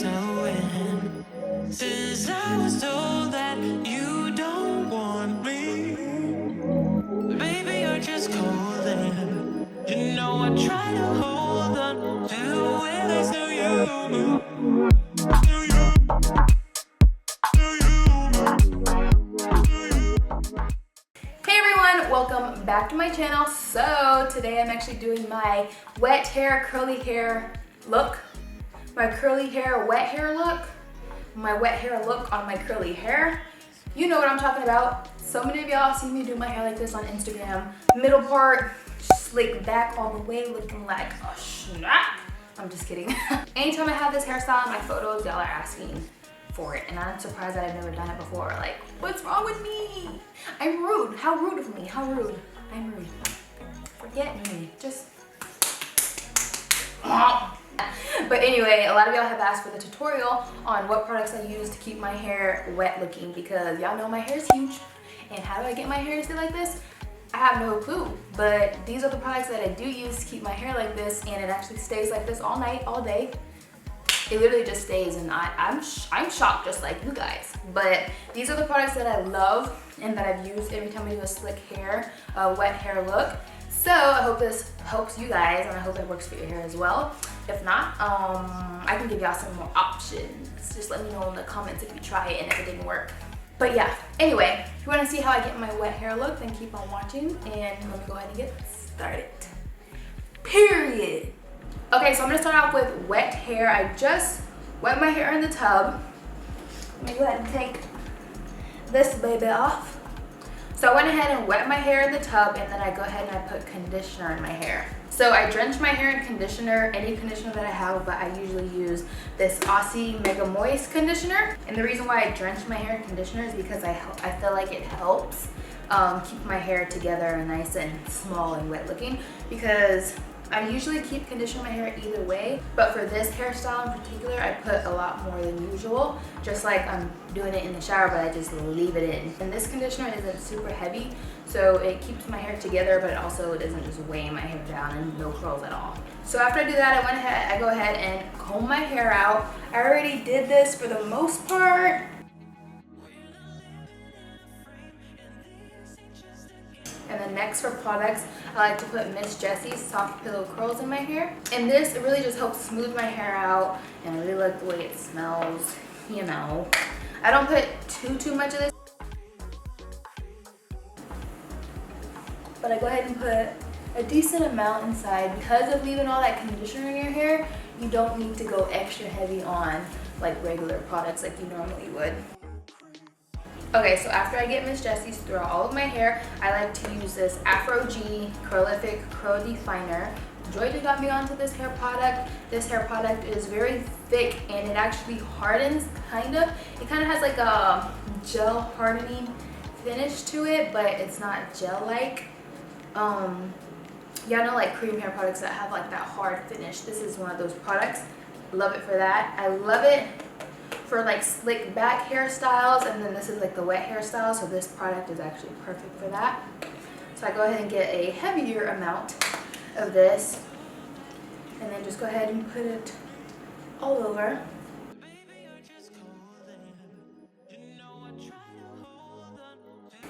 snowing. Since I was told that you don't want me, baby, you're just cold and you know I try to hold on to where there's no you. Hey everyone, welcome back to my channel. So today I'm actually doing my wet hair, curly hair look. My curly hair, wet hair look. My wet hair look on my curly hair. You know what I'm talking about. So many of y'all see me do my hair like this on Instagram. Middle part, slick back all the way, looking like a snack. I'm just kidding. Anytime I have this hairstyle in my photos, y'all are asking for it, and I'm surprised that I've never done it before. Like, what's wrong with me? I'm rude. How rude of me? How rude? I'm rude. Forget me. Just. But anyway, a lot of y'all have asked for the tutorial on what products I use to keep my hair wet looking, because y'all know my hair is huge. And how do I get my hair to stay like this? I have no clue, but these are the products that I do use to keep my hair like this, and it actually stays like this all night, all day. It literally just stays, and I'm shocked just like you guys. But these are the products that I love and that I've used every time I do a slick hair, wet hair look. So I hope this helps you guys, and I hope it works for your hair as well. If not, I can give y'all some more options. Just let me know in the comments if you try it and if it didn't work. But yeah, anyway, if you want to see how I get my wet hair look, then keep on watching, and let me go ahead and get started. Period. Okay, so I'm gonna start off with wet hair. I just wet my hair in the tub. Let me go ahead and take this baby off. So I went ahead and wet my hair in the tub, and then I go ahead and I put conditioner in my hair. So I drench my hair in conditioner, any conditioner that I have, but I usually use this Aussie Mega Moist conditioner. And the reason why I drench my hair in conditioner is because I feel like it helps keep my hair together and nice and small and wet looking, because I usually keep conditioning my hair either way, but for this hairstyle in particular, I put a lot more than usual, just like I'm doing it in the shower, but I just leave it in. And this conditioner isn't super heavy, so it keeps my hair together, but it also doesn't just weigh my hair down, and no curls at all. So after I do that, I go ahead and comb my hair out. I already did this for the most part. And then next for products, I like to put Miss Jessie's Soft Pillow Curls in my hair. And this really just helps smooth my hair out, and I really like the way it smells, you know. I don't put too much of this, but I go ahead and put a decent amount inside. Because of leaving all that conditioner in your hair, you don't need to go extra heavy on like regular products like you normally would. Okay, so after I get Miss Jessie's throughout all of my hair, I like to use this Aphogee Curlific Curl Definer. Joy got me onto this hair product. This hair product is very thick, and it actually hardens, kind of. It kind of has like a gel hardening finish to it, but it's not gel-like. Y'all know like cream hair products that have like that hard finish. This is one of those products. Love it for that. I love it for like slick back hairstyles, and then this is like the wet hairstyle, so this product is actually perfect for that. So I go ahead and get a heavier amount of this, and then just go ahead and put it all over.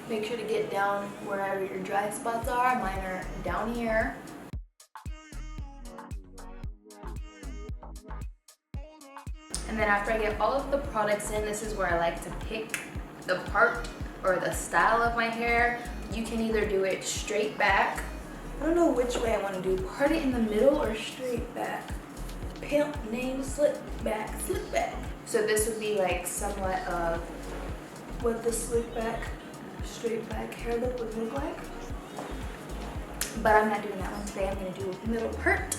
Make sure to get down wherever your dry spots are. Mine are down here. And then after I get all of the products in, this is where I like to pick the part or the style of my hair. You can either do it straight back. I don't know which way I want to do. Part it in the middle or straight back. Pimp name slick back, slick back. So this would be like somewhat of what the slick back, straight back hair look would look like. But I'm not doing that one today. I'm going to do a middle part.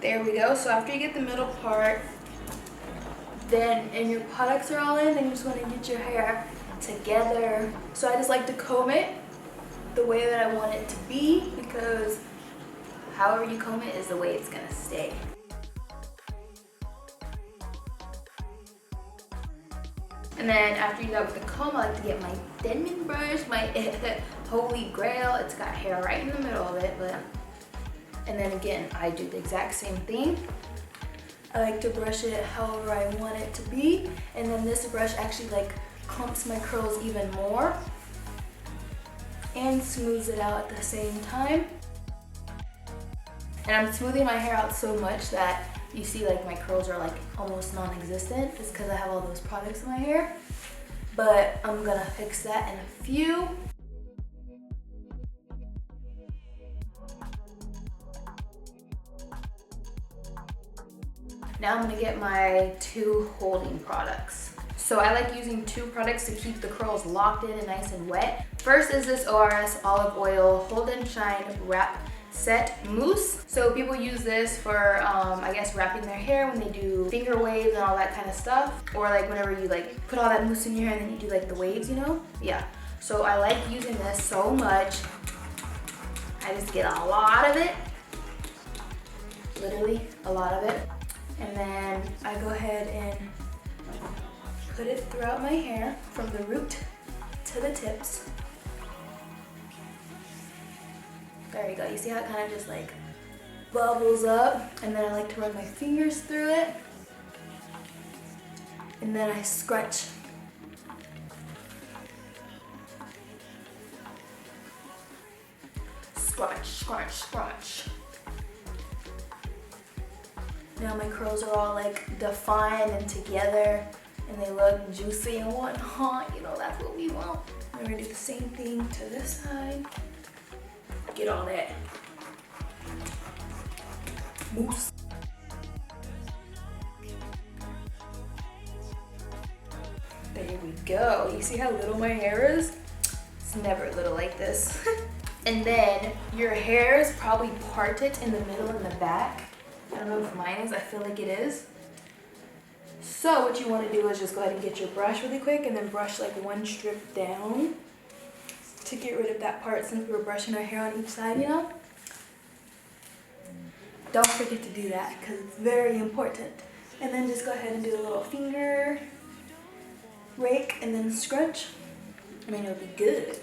There we go. So after you get the middle part, then and your products are all in, then you just want to get your hair together. So I just like to comb it the way that I want it to be, because however you comb it is the way it's gonna stay. And then after you do that with the comb, I like to get my Denman brush, my holy grail. It's got hair right in the middle of it, but and then again, I do the exact same thing. I like to brush it however I want it to be. And then this brush actually like clumps my curls even more and smooths it out at the same time. And I'm smoothing my hair out so much that you see like my curls are like almost non-existent just because I have all those products in my hair. But I'm gonna fix that in a few. Now I'm gonna get my 2 holding products. So I like using 2 products to keep the curls locked in and nice and wet. First is this ORS Olive Oil Hold and Shine Wrap Set Mousse. So people use this for, I guess, wrapping their hair when they do finger waves and all that kind of stuff. Or like whenever you like put all that mousse in your hair and then you do like the waves, you know? Yeah. So I like using this so much. I just get a lot of it. Literally a lot of it. And then I go ahead and put it throughout my hair from the root to the tips. There you go. You see how it kind of just like bubbles up? And then I like to run my fingers through it. And then I scrunch. Scrunch, scrunch, scrunch. Now my curls are all like defined and together and they look juicy and whatnot. You know, that's what we want. We're gonna do the same thing to this side. Get all that mousse. There we go. You see how little my hair is? It's never little like this. And then your hair is probably parted in the middle and the back. I don't know if mine is, I feel like it is. So what you want to do is just go ahead and get your brush really quick and then brush like 1 strip down to get rid of that part since we were brushing our hair on each side, you know? Don't forget to do that because it's very important. And then just go ahead and do a little finger rake and then scrunch. I mean, it'll be good.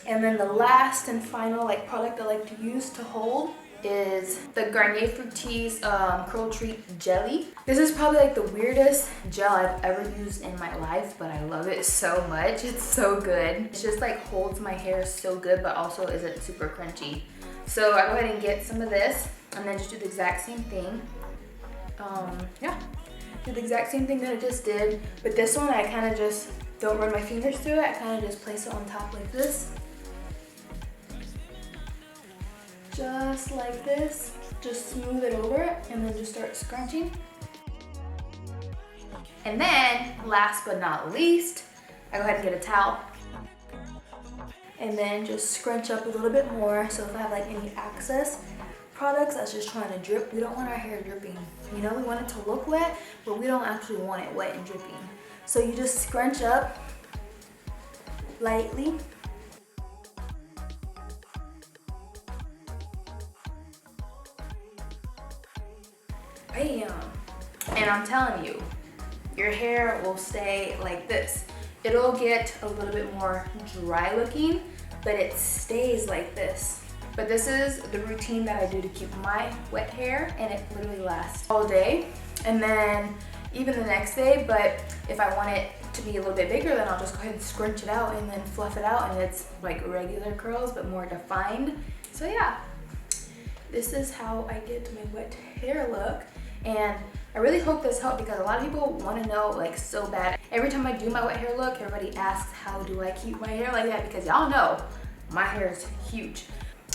And then the last and final like product I like to use to hold is the Garnier Fructis Curl Treat Jelly. This is probably like the weirdest gel I've ever used in my life, but I love it so much. It's so good. It just like holds my hair so good, but also isn't super crunchy. So I go ahead and get some of this and then just do the exact same thing. Yeah, do the exact same thing that I just did, but this one I kind of just don't run my fingers through it. I kind of just place it on top like this. Just like this, just smooth it over it and then just start scrunching. And then last but not least, I go ahead and get a towel and then just scrunch up a little bit more. So if I have like any excess products that's just trying to drip, we don't want our hair dripping. You know, we want it to look wet, but we don't actually want it wet and dripping. So you just scrunch up lightly. Bam! And I'm telling you, your hair will stay like this. It'll get a little bit more dry looking, but it stays like this. But this is the routine that I do to keep my wet hair, and it literally lasts all day and then even the next day. But if I want it to be a little bit bigger, then I'll just go ahead and scrunch it out and then fluff it out, and it's like regular curls but more defined. So yeah, this is how I get my wet hair look. And I really hope this helped because a lot of people want to know like so bad. Every time I do my wet hair look, everybody asks how do I keep my hair like that, because y'all know my hair is huge.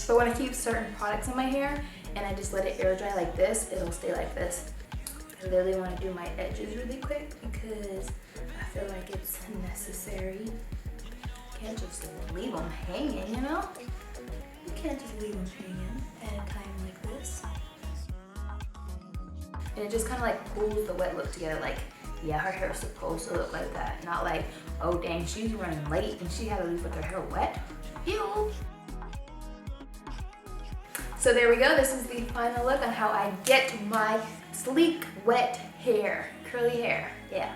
But when I keep certain products in my hair and I just let it air dry like this, it'll stay like this. I literally want to do my edges really quick because I feel like it's necessary. Can't just leave them hanging, you know? You can't just leave them hanging at a time like this. And it just kind of like pulls the wet look together. Like, yeah, her hair is supposed to look like that. Not like, oh dang, she's running late and she had to leave with her hair wet. Ew. So there we go. This is the final look on how I get my sleek, wet hair, curly hair. Yeah.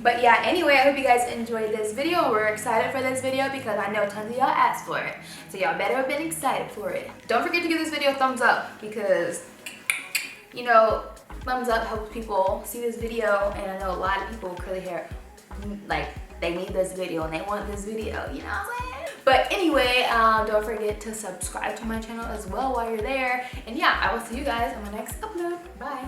But yeah, anyway, I hope you guys enjoyed this video. We're excited for this video because I know tons of y'all asked for it. So y'all better have been excited for it. Don't forget to give this video a thumbs up because you know, thumbs up helps people see this video, and I know a lot of people with curly hair, like, they need this video and they want this video, you know what I'm saying? But anyway, don't forget to subscribe to my channel as well while you're there. And yeah, I will see you guys on my next upload. Bye.